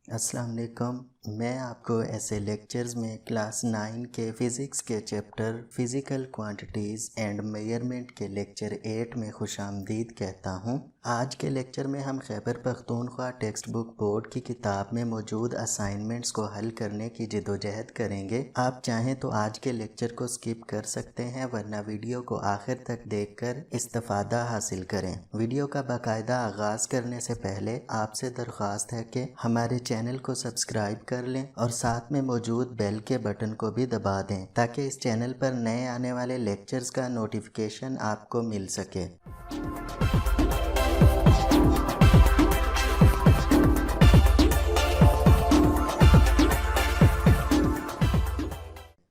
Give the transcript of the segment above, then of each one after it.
अस्सलाम वालेकुम। मैं आपको ऐसे लेक्चर्स में क्लास 9 के फ़िज़िक्स के chapter physical quantities and measurement के लेक्चर 8 में खुशामदीद कहता हूँ। आज के लेक्चर में हम Khyber Pakhtunkhwa text book board की किताब में मौजूद असाइनमेंट्स को हल करने की जिदोजहद करेंगे। आप चाहें तो आज के लेक्चर को स्किप कर सकते हैं, वरना वीडियो को आखिर तक देखकर इस्तिफादा हासिल करें। वीडियो का बाकायदा आगाज़ करने से पहले आपसे दरख्वास्त है कि हमारे चैनल को सब्सक्राइब कर लें और साथ में मौजूद बेल के बटन को भी दबा दें ताकि इस चैनल पर नए आने वाले लेक्चर्स का नोटिफिकेशन आपको मिल सके।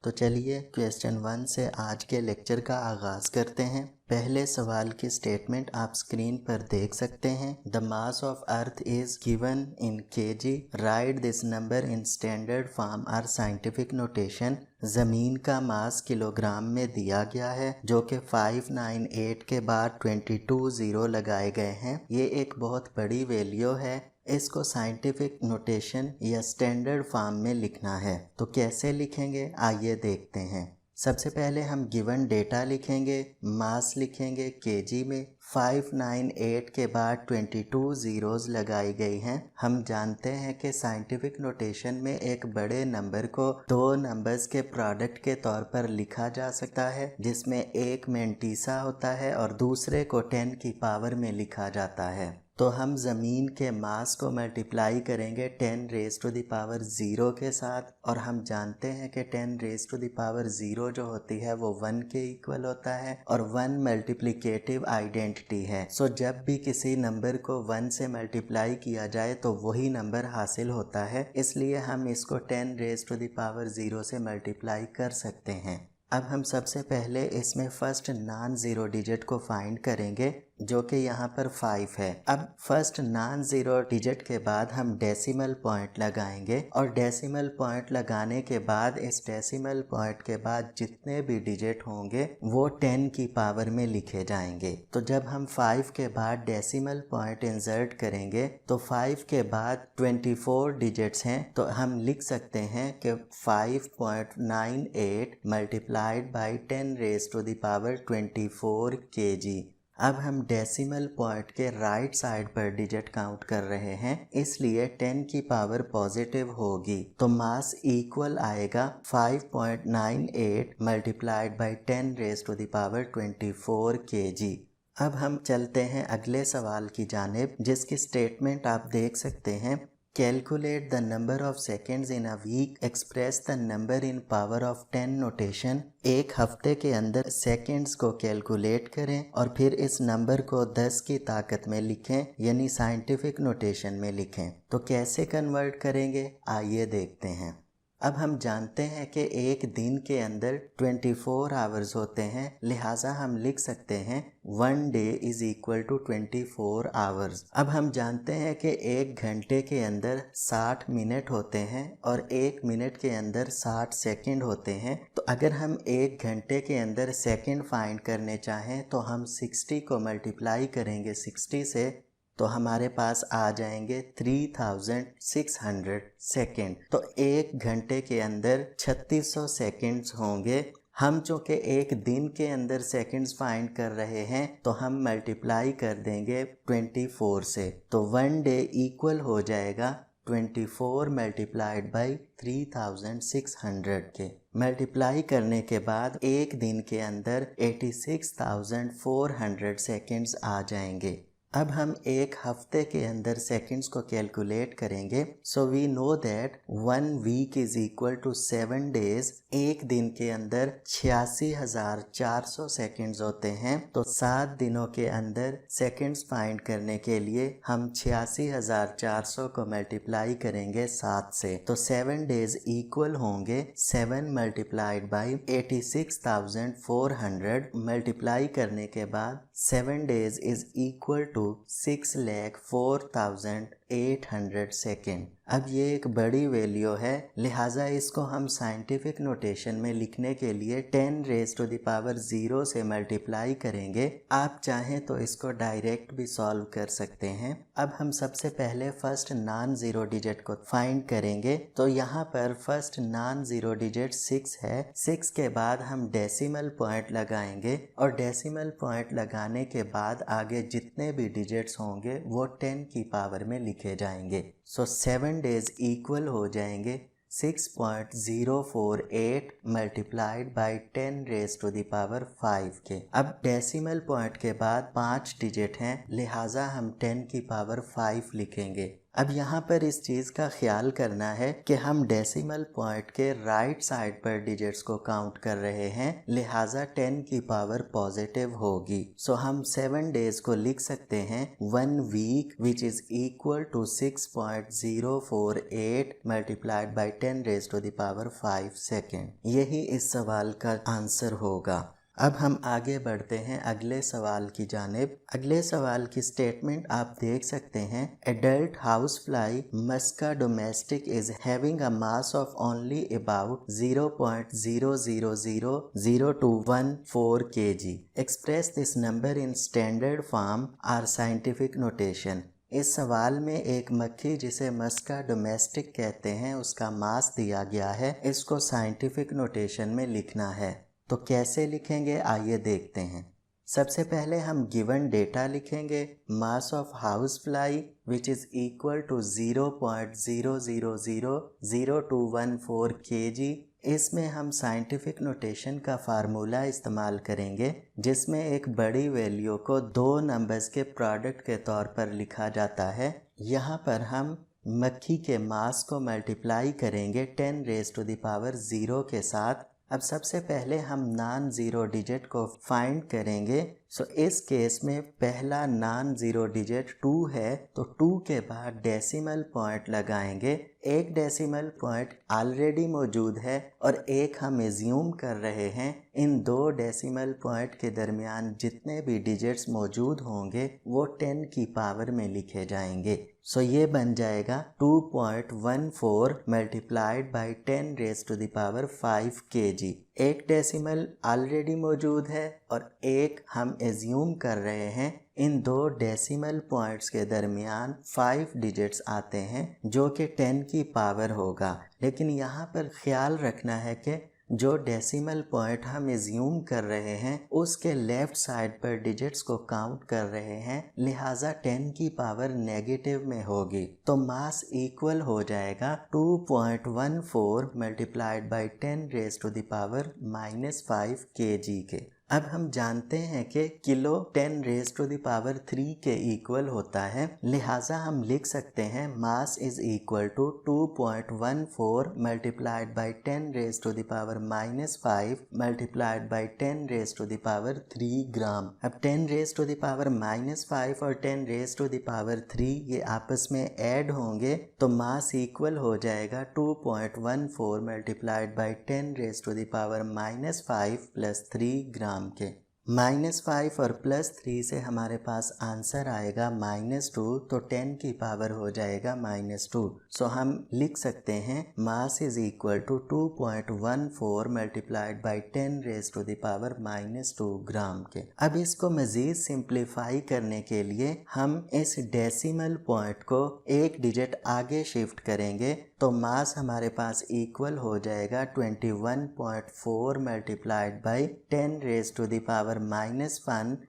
तो चलिए क्वेश्चन 1 से आज के लेक्चर का आगाज़ करते हैं। पहले सवाल की स्टेटमेंट आप स्क्रीन पर देख सकते हैं। The mass of earth is given in KG, right this number in standard form और साइंटिफिक नोटेशन। ज़मीन का मास किलोग्राम में दिया गया है जो कि 598 के बाद 22 ज़ीरो लगाए गए हैं। ये एक बहुत बड़ी वैल्यू है। इसको साइंटिफिक नोटेशन या स्टैंडर्ड फॉर्म में लिखना है। तो कैसे लिखेंगे आइए देखते हैं। सबसे पहले हम गिवन डेटा लिखेंगे, मास लिखेंगे केजी में, 598 के बाद 22 ज़ीरोज़ लगाई गई हैं। हम जानते हैं कि साइंटिफिक नोटेशन में एक बड़े नंबर को दो नंबर्स के प्रोडक्ट के तौर पर लिखा जा सकता है, जिसमें एक मेंटीसा होता है और दूसरे को 10 की पावर में लिखा जाता है। तो हम ज़मीन के मास को मल्टीप्लाई करेंगे 10 रेज़ टू द पावर 0 के साथ, और हम जानते हैं कि 10 रेज़ टू द पावर 0 जो होती है वो 1 के इक्वल होता है और 1 मल्टीप्लिकेटिव आइडेंटिटी है। सो जब भी किसी नंबर को 1 से मल्टीप्लाई किया जाए तो वही नंबर हासिल होता है, इसलिए हम इसको 10 रेज़ टू द पावर 0 से मल्टीप्लाई कर सकते हैं। अब हम सबसे पहले इसमें फर्स्ट नॉन ज़ीरो डिजिट को फाइंड करेंगे जो कि यहाँ पर 5 है। अब फर्स्ट नॉन ज़ीरो डिजिट के बाद हम डेसिमल पॉइंट लगाएंगे और डेसिमल पॉइंट लगाने के बाद इस डेसिमल पॉइंट के बाद जितने भी डिजिट होंगे वो 10 की पावर में लिखे जाएंगे। तो जब हम 5 के बाद डेसिमल पॉइंट इंसर्ट करेंगे तो 5 के बाद 24 डिजिट्स हैं, तो हम लिख सकते हैं कि 5.98 multiplied by 10 raise to the power 24 kg। अब हम डेसिमल पॉइंट के राइट साइड पर डिजिट काउंट कर रहे हैं, इसलिए 10 की पावर पॉजिटिव होगी, तो मास इक्वल आएगा 5.98 multiplied by 10 raise to the power 24 kg। अब हम चलते हैं अगले सवाल की जानिब, जिसकी स्टेटमेंट आप देख सकते हैं। Calculate the number of seconds in a week, express the number in power of 10 notation. एक हफ्ते के अंदर सेकेंड्स को कैलकुलेट करें और फिर इस नंबर को 10 की ताकत में लिखें, यानी साइंटिफिक नोटेशन में लिखें। तो कैसे कन्वर्ट करेंगे आइए देखते हैं। अब हम जानते हैं कि एक दिन के अंदर 24 आवर्स होते हैं, लिहाजा हम लिख सकते हैं 1 day is equal to 24 hours. अब हम जानते हैं कि एक घंटे के अंदर 60 मिनट होते हैं और एक मिनट के अंदर 60 सेकंड होते हैं। तो अगर हम एक घंटे के अंदर सेकंड फाइंड करने चाहें तो हम 60 को मल्टीप्लाई करेंगे 60 से, तो हमारे पास आ जाएंगे 3600 सेकेंड। तो एक घंटे के अंदर 3600 सेकेंड्स होंगे। हम चूँकि एक दिन के अंदर सेकेंड्स फाइंड कर रहे हैं तो हम मल्टीप्लाई कर देंगे 24 से, तो 1 डे इक्वल हो जाएगा 24 मल्टीप्लाइड बाई 3600 के। मल्टीप्लाई करने के बाद एक दिन के अंदर 86,400 सेकेंड्स आ जाएंगे। अब हम एक हफ्ते के अंदर सेकंड्स को कैलकुलेट करेंगे। So we know that 1 week is equal to 7 days. एक दिन के अंदर 86,400 सेकंड्स होते हैं, तो 7 दिनों के अंदर सेकंड्स फाइंड करने के लिए हम 86,400 को मल्टीप्लाई करेंगे 7 से, तो 7 डेज इक्वल होंगे 7 मल्टीप्लाइड बाई 86,400। मल्टीप्लाई करने के बाद 7 days is equal to 6,04,000 800 second. अब ये एक बड़ी वैल्यू है, लिहाजा इसको हम साइंटिफिक नोटेशन में लिखने के लिए 10⁻⁻0 से मल्टीप्लाई करेंगे। आप चाहें तो इसको डायरेक्ट भी सॉल्व कर सकते हैं। अब हम सबसे पहले फर्स्ट नॉन जीरो डिजिट को फाइंड करेंगे। तो यहाँ पर फर्स्ट नॉन जीरो डिजिट 6 है। 6 के बाद हम डेसिमल पॉइंट लगाएंगे और डेसिमल पॉइंट लगाने के बाद आगे जितने भी डिजिट्स होंगे वो 10 की पावर में लिखे जाएंगे। सो 7 डेज इक्वल हो जाएंगे 6.048 मल्टीप्लाइड बाई 10⁻5 के। अब डेसिमल पॉइंट के बाद 5 डिजिट हैं, लिहाजा हम 10 की पावर 5 लिखेंगे। अब यहाँ पर इस चीज़ का ख्याल करना है कि हम डेसिमल पॉइंट के राइट साइड पर डिजिट्स को काउंट कर रहे हैं, लिहाजा 10 की पावर पॉजिटिव होगी। सो हम 7 डेज को लिख सकते हैं 1 week which is equal to 6.048 multiplied by 10⁻5 second. यही इस सवाल का आंसर होगा। अब हम आगे बढ़ते हैं अगले सवाल की जानिब। अगले सवाल की स्टेटमेंट आप देख सकते हैं, adult house fly Musca domestic is having a mass of only about 0.0000214 kg। Express this number in standard form or scientific notation. इस सवाल में एक मक्खी जिसे मस्का डोमेस्टिक कहते हैं उसका मास दिया गया है, इसको साइंटिफिक नोटेशन में लिखना है। तो कैसे लिखेंगे आइए देखते हैं। सबसे पहले हम गिवन डेटा लिखेंगे, mass of house fly which is equal to 0.0000214 kg। इसमें हम साइंटिफिक नोटेशन का फार्मूला इस्तेमाल करेंगे जिसमें एक बड़ी वैल्यू को दो नंबर्स के प्रोडक्ट के तौर पर लिखा जाता है। यहाँ पर हम मक्खी के मास को मल्टीप्लाई करेंगे 10⁻0 के साथ। अब सबसे पहले हम नॉन जीरो डिजिट को फाइंड करेंगे। सो इस केस में पहला नॉन जीरो डिजिट 2 है, तो 2 के बाद डेसिमल पॉइंट लगाएंगे। एक डेसिमल पॉइंट ऑलरेडी मौजूद है और एक हम एज्यूम कर रहे हैं। इन दो डेसिमल पॉइंट के दरमियान जितने भी डिजिट्स मौजूद होंगे वो 10 की पावर में लिखे जाएंगे। सो ये बन जाएगा 2.14 मल्टीप्लाइड बाई 10⁻5 kg। एक डेसिमल ऑलरेडी मौजूद है और एक हम एज्यूम कर रहे हैं। इन दो डेसिमल पॉइंट्स के दरमियान 5 डिजिट्स आते हैं जो कि 10 की पावर होगा। लेकिन यहाँ पर ख्याल रखना है कि जो डेसिमल पॉइंट हम एज्यूम कर रहे हैं उसके लेफ्ट साइड पर डिजिट्स को काउंट कर रहे हैं, लिहाजा 10 की पावर नेगेटिव में होगी। तो मास इक्वल हो जाएगा 2.14 मल्टीप्लाइड बाई 10⁻5 kg के। अब हम जानते हैं कि किलो 10⁻3 के इक्वल होता है, लिहाजा हम लिख सकते हैं mass is equal to 2.14 multiplied by 10⁻5 multiplied by 10⁻3 gram. अब 10⁻5 और 10⁻3 ये आपस में ऐड होंगे तो मास इक्वल हो जाएगा 2.14 मल्टीप्लाइड बाई 10⁻5 प्लस 3 ग्राम के। -5 और +3 से हमारे पास आंसर आएगा -2, तो 10 की पावर हो जाएगा -2। सो हम लिख सकते हैं mass is equal to 2.14 multiplied by 10⁻2 gram के। अब इसको मज़ीद सिंप्लीफाई करने के लिए हम इस डेसिमल पॉइंट को एक डिजिट आगे शिफ्ट करेंगे तो मास हमारे पास इक्वल हो जाएगा 21.4 multiplied by 10⁻1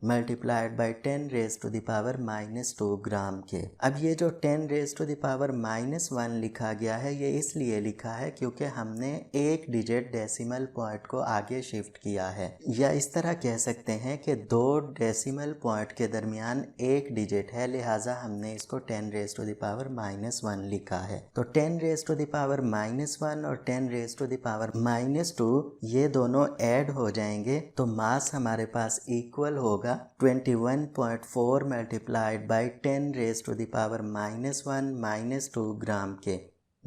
multiplied by 10⁻2 gram के। अब ये जो 10⁻1 लिखा गया है ये इसलिए लिखा है क्योंकि हमने एक डिजिट डेसिमल पॉइंट को आगे शिफ्ट किया है, या इस तरह कह सकते हैं कि दो डेसिमल पॉइंट के दरमियान एक डिजिट है, लिहाजा हमने इसको 10⁻1 लिखा है। तो 10⁻1 और 10⁻2 ये दोनों ऐड हो जाएंगे तो मास हमारे पास इक्वल होगा 21.4 मल्टीप्लाइड बाई 10⁻1 -2 ग्राम के।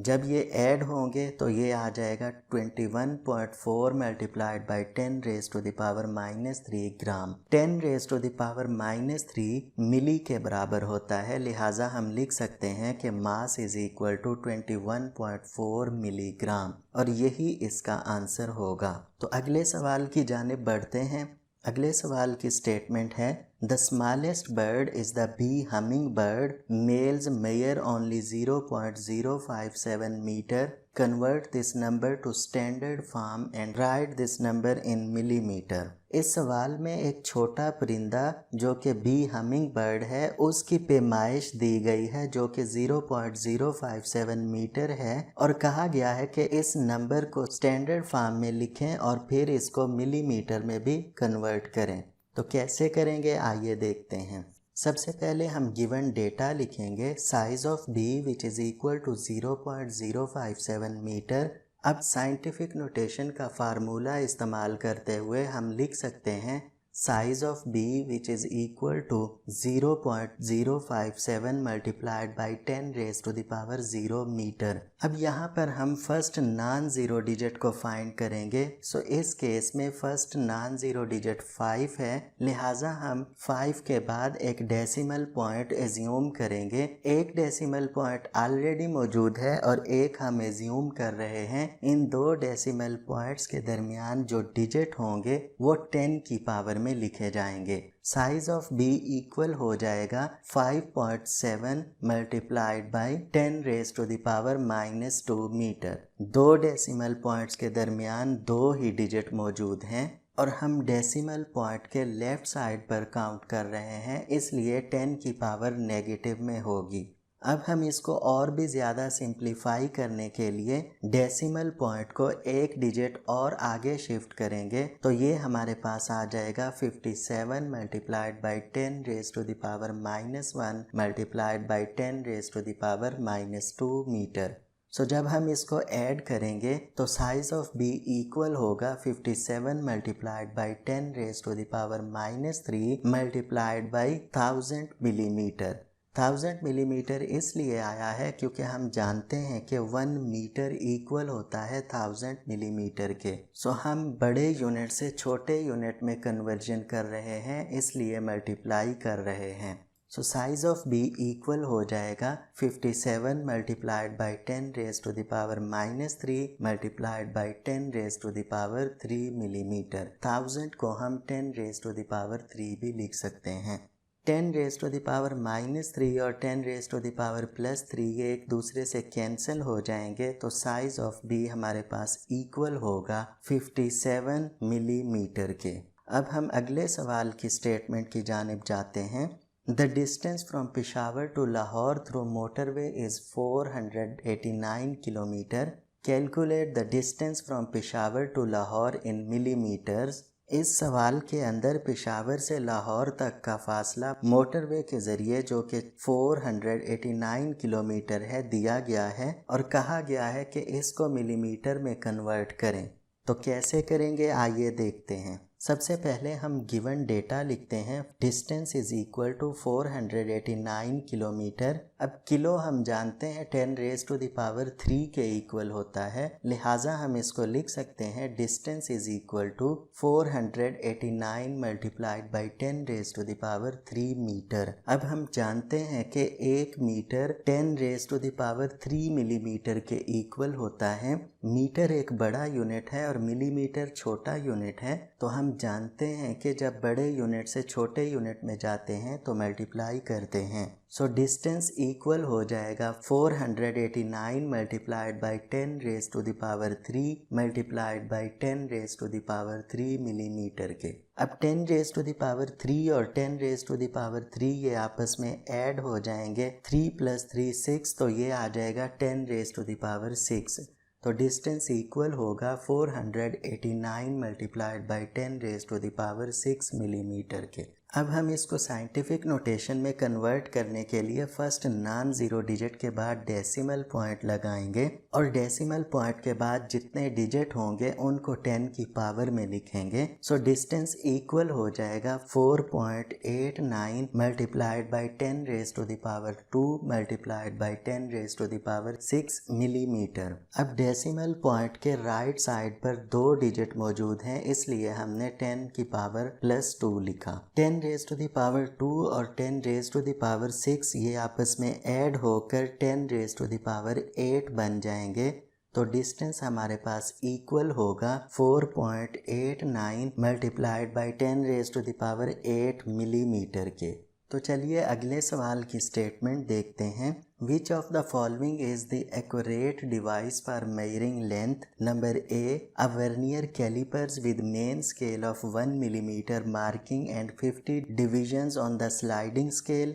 जब ये ऐड होंगे तो ये आ जाएगा 21.4 multiplied by 10 raise to the power -3 gram. 10 raise to the power -3 milli के बराबर होता है, लिहाजा हम लिख सकते हैं कि mass is equal to 21.4 milligram और यही इसका आंसर होगा। तो अगले सवाल की जानिब बढ़ते हैं। अगले सवाल की स्टेटमेंट है the smallest bird is the bee hummingbird, males measure only 0.057 metre, convert this number to standard form and write this number in millimetre. इस सवाल में एक छोटा परिंदा जो कि बी हमिंग बर्ड है उसकी पैमाइश दी गई है जो कि 0.057 मीटर है और कहा गया है कि इस नंबर को स्टैंडर्ड फॉर्म में लिखें और फिर इसको मिलीमीटर में भी कन्वर्ट करें। तो कैसे करेंगे आइए देखते हैं। सबसे पहले हम गिवन डेटा लिखेंगे size of bee which is equal to 0.057 metre. अब साइंटिफिक नोटेशन का फार्मूला इस्तेमाल करते हुए हम लिख सकते हैं size of bee which is equal to 0.057 multiplied by 10 raise to the power 0 metre. अब यहाँ पर हम फर्स्ट नॉन जीरो डिजिट को फाइंड करेंगे। सो इस केस में फर्स्ट नॉन जीरो डिजिट 5 है, लिहाजा हम 5 के बाद एक डेसिमल पॉइंट एज्यूम करेंगे। एक डेसिमल पॉइंट ऑलरेडी मौजूद है और एक हम एज्यूम कर रहे हैं। इन दो डेसिमल पॉइंट्स के दरमियान जो डिजिट होंगे वो 10 की पावर में लिखे जाएंगे। साइज ऑफ बी इक्वल हो जाएगा 5.7 multiplied by 10 raise to the power -2 metre. दो डेसिमल पॉइंट्स के दरमियान दो ही डिजिट मौजूद हैं और हम डेसिमल पॉइंट के लेफ्ट साइड पर काउंट कर रहे हैं, इसलिए 10 की पावर नेगेटिव में होगी। अब हम इसको और भी ज़्यादा सिंप्लीफाई करने के लिए डेसिमल पॉइंट को एक डिजिट और आगे शिफ्ट करेंगे तो ये हमारे पास आ जाएगा 57 multiplied by 10 raise to the power -1 multiplied by 10 raise to the power -2 metre. So जब हम इसको ऐड करेंगे तो साइज ऑफ बी इक्वल होगा 57 multiplied by 10 raise to the power -3 multiplied by 1000 millimetre. 1000 millimetre इसलिए आया है क्योंकि हम जानते हैं कि 1 मीटर इक्वल होता है 1000 मिलीमीटर के। सो हम बड़े यूनिट से छोटे यूनिट में कन्वर्जन कर रहे हैं, इसलिए मल्टीप्लाई कर रहे हैं। So size of bee equal हो जाएगा 57 multiplied by 10 raise to the power -3 multiplied by 10 raise to the power 3 millimetre. 1000 को हम 10 रेज टू द पावर 3 भी लिख सकते हैं। 10 रेज टू द पावर -3 और 10 रेज टू द पावर +3 ये एक दूसरे से कैंसिल हो जाएंगे तो साइज ऑफ बी हमारे पास इक्वल होगा 57 मिलीमीटर के। अब हम अगले सवाल की स्टेटमेंट की जानिब जाते हैं। The distance from Peshawar to Lahore through motorway is 489 kilometre. Calculate the distance from Peshawar to Lahore in millimetres. इस सवाल के अंदर पेशावर से लाहौर तक का फासला मोटरवे के ज़रिए जो कि 489 किलोमीटर है दिया गया है और कहा गया है कि इसको मिलीमीटर में कन्वर्ट करें। तो कैसे करेंगे आइए देखते हैं। सबसे पहले हम गिवन डेटा लिखते हैं। Distance is equal to 489 kilometre. अब किलो हम जानते हैं 10 रेज टू द पावर 3 के इक्वल होता है, लिहाजा हम इसको लिख सकते हैं distance is equal to 489 multiplied by 10 raise to the power 3 metre. अब हम जानते हैं कि 1 metre 10 raise to the power 3 millimetre के इक्वल होता है। मीटर एक बड़ा यूनिट है और मिलीमीटर छोटा यूनिट है, तो हम जानते हैं कि जब बड़े यूनिट से छोटे यूनिट में जाते हैं तो मल्टीप्लाई करते हैं। सो डिस्टेंस इक्वल हो जाएगा 489 multiplied by 10 raise to the power 3 multiplied by 10 raise to the power 3 millimetre के। अब 10 रेज टू द पावर 3 और 10 रेज टू द पावर 3 ये आपस में ऐड हो जाएंगे। 3 + 3 6, तो ये आ जाएगा 10 रेज टू द पावर 6। तो डिस्टेंस इक्वल होगा 489 multiplied by 10 raise to the power 6 millimetre के। अब हम इसको साइंटिफिक नोटेशन में कन्वर्ट करने के लिए फर्स्ट नॉन जीरो डिजिट के बाद डेसिमल पॉइंट लगाएंगे और डेसिमल पॉइंट के बाद जितने डिजिट होंगे उनको 10 की पावर में लिखेंगे। सो डिस्टेंस इक्वल हो जाएगा 4.89 multiplied by 10 raise to the power 2 multiplied by 10 raise to the power 6 millimetre. अब डेसिमल पॉइंट के राइट साइड पर 2 डिजिट मौजूद हैं, इसलिए हमने 10 की पावर +2 लिखा। 10 रेज टू द पावर 2 और 10 रेज टू द पावर 6 ये आपस में ऐड होकर 10 रेज टू द पावर 8 बन जाएंगे। तो डिस्टेंस हमारे पास इक्वल होगा 4.89 multiplied by 10 raise to the power 8 millimetre के। तो चलिए अगले सवाल की स्टेटमेंट देखते हैं। Which of the following is the accurate device for measuring length? Number A, a vernier calipers with main scale of 1 mm marking and 50 divisions on the sliding scale.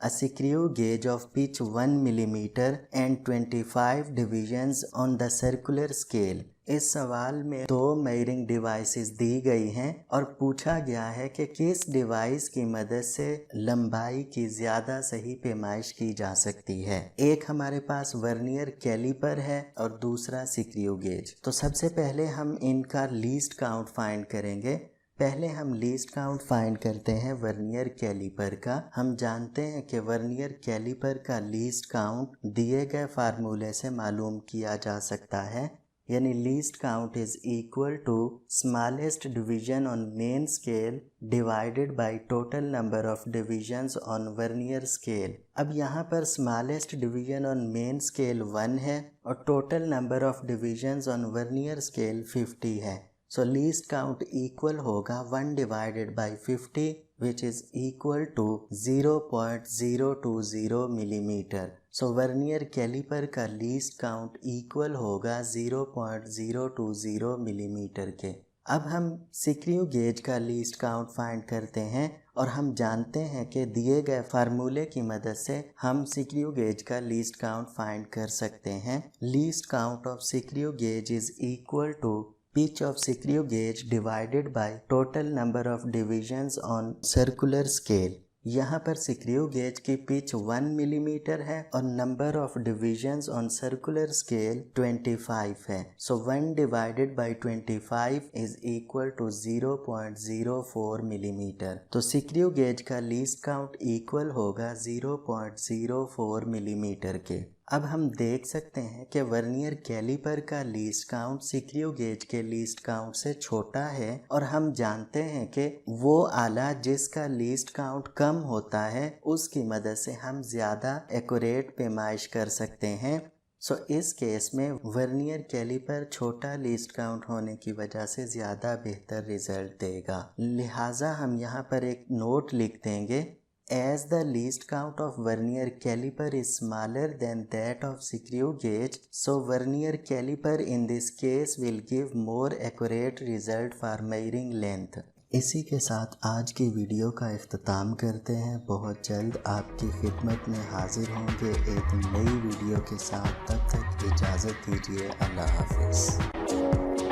A screw gauge of pitch 1 mm and 25 divisions on the circular scale. इस सवाल में 2 measuring devices दी गई हैं और पूछा गया है कि किस डिवाइस की मदद से लंबाई की ज़्यादा सही पैमाइश की जा सकती है। एक हमारे पास वर्नियर कैलिपर है और दूसरा स्क्रू गेज। तो सबसे पहले हम इनका लीस्ट काउंट फाइंड करेंगे। पहले हम लीस्ट काउंट फाइंड करते हैं वर्नियर कैलिपर का। हम जानते हैं कि वर्नियर कैलिपर का लीस्ट काउंट दिए गए फार्मूले से मालूम किया जा सकता है, यानी least count is equal to smallest division on main scale divided by total number of divisions on vernier scale. अब यहाँ पर smallest division on main scale 1 है और total number of divisions on vernier scale 50 है। So least count equal होगा 1 divided by 50 which is equal to 0.020 millimetre. So vernier calliper का least count equal होगा 0.020 millimetre के। अब हम स्क्रू गेज का लीस्ट काउंट फाइंड करते हैं और हम जानते हैं कि दिए गए फार्मूले की मदद से हम स्क्रू गेज का लीस्ट काउंट फाइंड कर सकते हैं। Least count of screw gauge is equal to pitch of screw gauge divided by total number of divisions on circular scale। यहाँ पर स्क्रू गेज की पिच 1 मिलीमीटर है और number of divisions on circular scale 25 है। So 1 divided by 25 is equal to 0.04 millimetre. तो screw gauge का least count equal होगा 0.04 millimetre के। अब हम देख सकते हैं कि वर्नियर कैलिपर का लीस्ट काउंट स्क्रू गेज के लीस्ट काउंट से छोटा है और हम जानते हैं कि वो आला जिसका लीस्ट काउंट कम होता है उसकी मदद से हम ज़्यादा एक्यूरेट पैमाइश कर सकते हैं। सो इस केस में वर्नियर कैलिपर छोटा लीस्ट काउंट होने की वजह से ज़्यादा बेहतर रिजल्ट देगा। लिहाजा हम यहाँ पर एक नोट लिख देंगे, as the least count of vernier caliper is smaller than that of screw gauge, so vernier caliper in this case will give more accurate result for measuring length। इसी के साथ आज की वीडियो का इख्तिताम करते हैं। बहुत जल्द आपकी खिदमत में हाजिर होंगे एक नई वीडियो के साथ। तब तक इजाज़त दीजिए। अल्लाह हाफिज़।